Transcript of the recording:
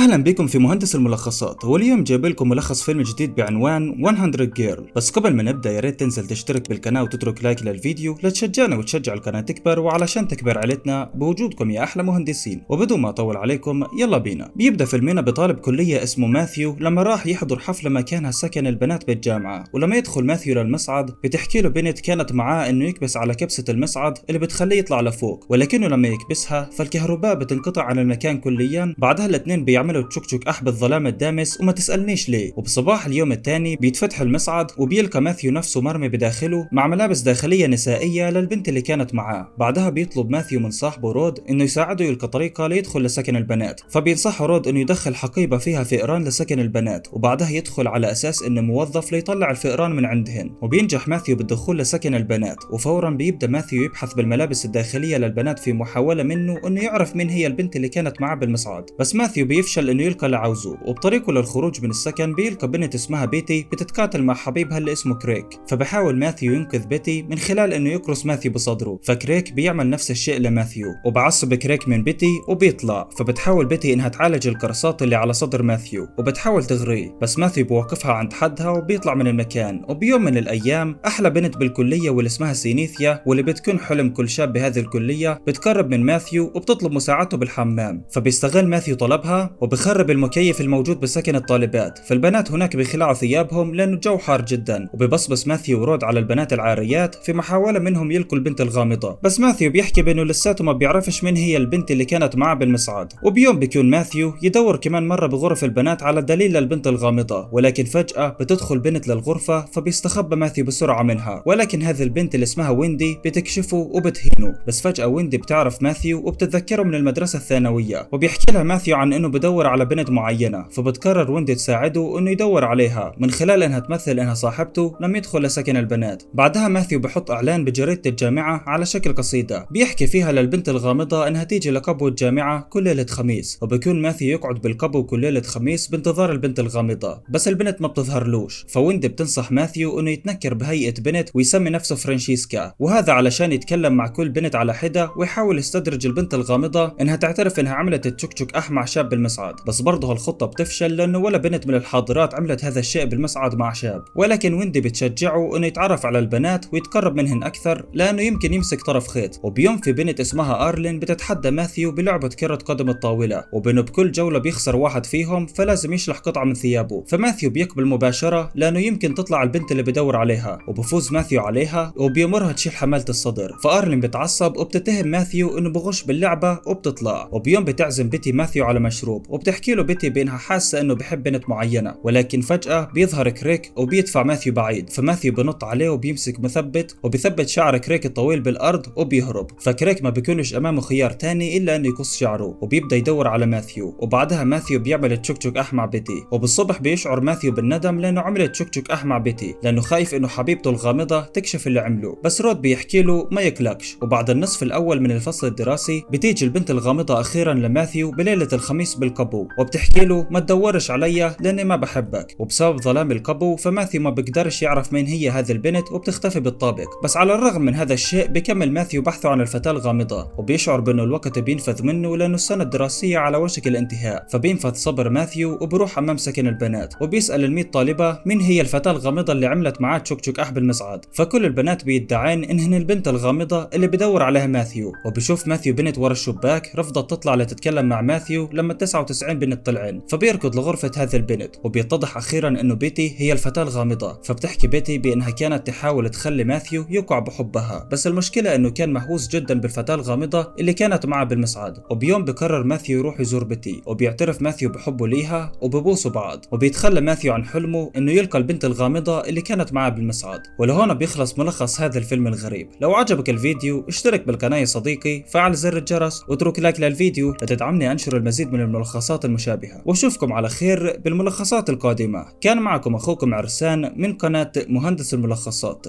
اهلا بكم في مهندس الملخصات، واليوم جايب لكم ملخص فيلم جديد بعنوان 100 جيرل. بس قبل ما نبدا يا ريت تنزل تشترك بالقناه وتترك لايك للفيديو لتشجعنا وتشجع القناه تكبر، وعلشان تكبر عيلتنا بوجودكم يا احلى مهندسين. وبدون ما اطول عليكم يلا بينا. بيبدا فيلمنا بطالب كليه اسمه ماثيو لما راح يحضر حفله مكانها سكن البنات بالجامعه، ولما يدخل ماثيو للمصعد بتحكي له بنت كانت معاه انه يكبس على كبسه المصعد اللي بتخليه يطلع لفوق، ولكنه لما يكبسها فالكهرباء بتنقطع عن المكان كليا. بعدها الاثنين بيعملوا تشك اح بالظلام الدامس وما تسالنيش ليه. وبصباح اليوم الثاني بيتفتح المصعد وبيلقى ماثيو نفسه مرمي بداخله مع ملابس داخليه نسائيه للبنت اللي كانت معاه. بعدها بيطلب ماثيو من صاحبه رود انه يساعده يلقى طريقه ليدخل لسكن البنات، فبينصحه رود انه يدخل حقيبه فيها فئران لسكن البنات، وبعدها يدخل على اساس انه موظف ليطلع الفئران من عندهن. وبينجح ماثيو بالدخول لسكن البنات، وفورا بيبدا ماثيو يبحث بالملابس الداخليه للبنات في محاوله منه انه يعرف مين هي البنت اللي كانت معاه بالمصعد. بس ماثيو بيفشل انه يلقى اللي عاوزه، وبطريقه للخروج من السكن بيلقى بنت اسمها بيتي بتتقاتل مع حبيبها اللي اسمه كريك، فبحاول ماثيو ينقذ بيتي من خلال انه يقرص ماثيو بصدره. فكريك بيعمل نفس الشيء لماثيو، وبعصب كريك من بيتي وبيطلع، فبتحاول بيتي انها تعالج القرصات اللي على صدر ماثيو وبتحاول تغريه، بس ماثيو بوقفها عند حدها وبيطلع من المكان. وبيوم من الايام احلى بنت بالكليه واللي اسمها سينيثيا، واللي بتكون حلم كل شاب بهذه الكليه، بتقرب من ماثيو وبتطلب مساعدته بالحمام. فبيستغل ماثيو طلبها وبخرب المكيف الموجود بسكن الطالبات، فالبنات هناك بيخلعوا ثيابهم لانه الجو حار جدا، وبيبصبص ماثيو ورود على البنات العاريات في محاوله منهم يلقوا البنت الغامضه. بس ماثيو بيحكي بانه لساته ما بيعرفش مين هي البنت اللي كانت معه بالمصعد. وبيوم بيكون ماثيو يدور كمان مره بغرف البنات على دليل للبنت الغامضه، ولكن فجاه بتدخل بنت للغرفه، فبيستخبى ماثيو بسرعه منها، ولكن هذه البنت اللي اسمها ويندي بتكشفه وبتهينه. بس فجاه ويندي بتعرف ماثيو وبتتذكره من المدرسه الثانويه، وبيحكي لها ماثيو عن انه بدور على بنت معينه، فبتقرر ويندي تساعده انه يدور عليها من خلال انها تمثل انها صاحبته لما يدخل لسكن البنات. بعدها ماثيو بحط اعلان بجريده الجامعه على شكل قصيده بيحكي فيها للبنت الغامضه انها تيجي لقبو الجامعه كل ليله خميس، وبكون ماثيو يقعد بالقبو كل ليله خميس بانتظار البنت الغامضه، بس البنت ما بتظهرلوش. فويندي بتنصح ماثيو انه يتنكر بهيئه بنت ويسمي نفسه فرانشيسكا، وهذا علشان يتكلم مع كل بنت على حده ويحاول يستدرج البنت الغامضه انها تعترف انها عملت التشك اح مع شاب بالمصعد. بس برضه الخطه بتفشل لانه ولا بنت من الحاضرات عملت هذا الشيء بالمصعد مع شاب، ولكن ويندي بتشجعه انه يتعرف على البنات ويتقرب منهن اكثر لانه يمكن يمسك طرف خيط. وبيوم في بنت اسمها ارلين بتتحدى ماثيو بلعبه كرة قدم الطاوله، وبانه بكل جوله بيخسر واحد فيهم فلازم يشلح قطعه من ثيابه، فماثيو بيقبل مباشره لانه يمكن تطلع البنت اللي بدور عليها، وبفوز ماثيو عليها وبيمرها تشيل حماله الصدر. فارلين بتعصب وبتتهم ماثيو انه بغش باللعبه وبتطلع. وبيوم بتعزم بيتي ماثيو على مشروب، وبتحكي له بيتي بانها حاسه انه بحب بنت معينه، ولكن فجاه بيظهر كريك وبيدفع ماثيو بعيد، فماثيو بنط عليه وبيمسك مثبت وبيثبت شعر كريك الطويل بالارض وبيهرب. فكريك ما بيكونش امامه خيار تاني الا انه يقص شعره، وبيبدا يدور على ماثيو. وبعدها ماثيو بيعمل تشك اح مع بيتي، وبالصبح بيشعر ماثيو بالندم لانه عمل تشك اح مع بيتي لانه خايف انه حبيبته الغامضه تكشف اللي عمله. بس رود بيحكي له ما يقلقش. وبعد النصف الاول من الفصل الدراسي بتيجي البنت الغامضه اخيرا لماثيو بليله الخميس بالقبو، وبتحكي له ما تدورش عليا لاني ما بحبك. وبسبب ظلام القبو فماثيو ما بيقدرش يعرف مين هي هذه البنت وبتختفي بالطابق. بس على الرغم من هذا الشيء بكمل ماثيو بحثه عن الفتاة الغامضة، وبيشعر بانه الوقت بينفذ منه لانه السنة الدراسية على وشك الانتهاء. فبينفذ صبر ماثيو وبروح امام سكن البنات، وبيسأل ال100 طالبة مين هي الفتاة الغامضة اللي عملت معاه تشك اح بالمصعد. فكل البنات بيدعين انهن البنت الغامضة اللي بدور عليها ماثيو. وبيشوف ماثيو بنت ورا الشباك رفضت تطلع لتتكلم مع ماثيو لما 99 بنت طلعن، فبيركض لغرفة هذه البنت، وبيتضح اخيرا انه بيتي هي الفتاة الغامضة. فبتحكي بيتي بانها كانت تحاول تخلي ماثيو يقع بحبها، بس المشكلة انه كان مهووس جدا بالفتاة الغامضة اللي كانت معه بالمصعد. وبيوم بقرر ماثيو يروح يزور بيتي، وبيعترف ماثيو بحبه ليها وببوسوا بعض، وبيتخلى ماثيو عن حلمه انه يلقى البنت الغامضة اللي كانت معه بالمصعد. ولهون بيخلص ملخص هذا الفيلم الغريب. لو عجبك الفيديو اشترك بالقناة يا صديقي، فعل زر الجرس واترك لايك للفيديو لتدعمني انشر المزيد من الملخصات المشابهة، واشوفكم على خير بالملخصات القادمة. كان معكم اخوكم عرسان من قناة مهندس الملخصات.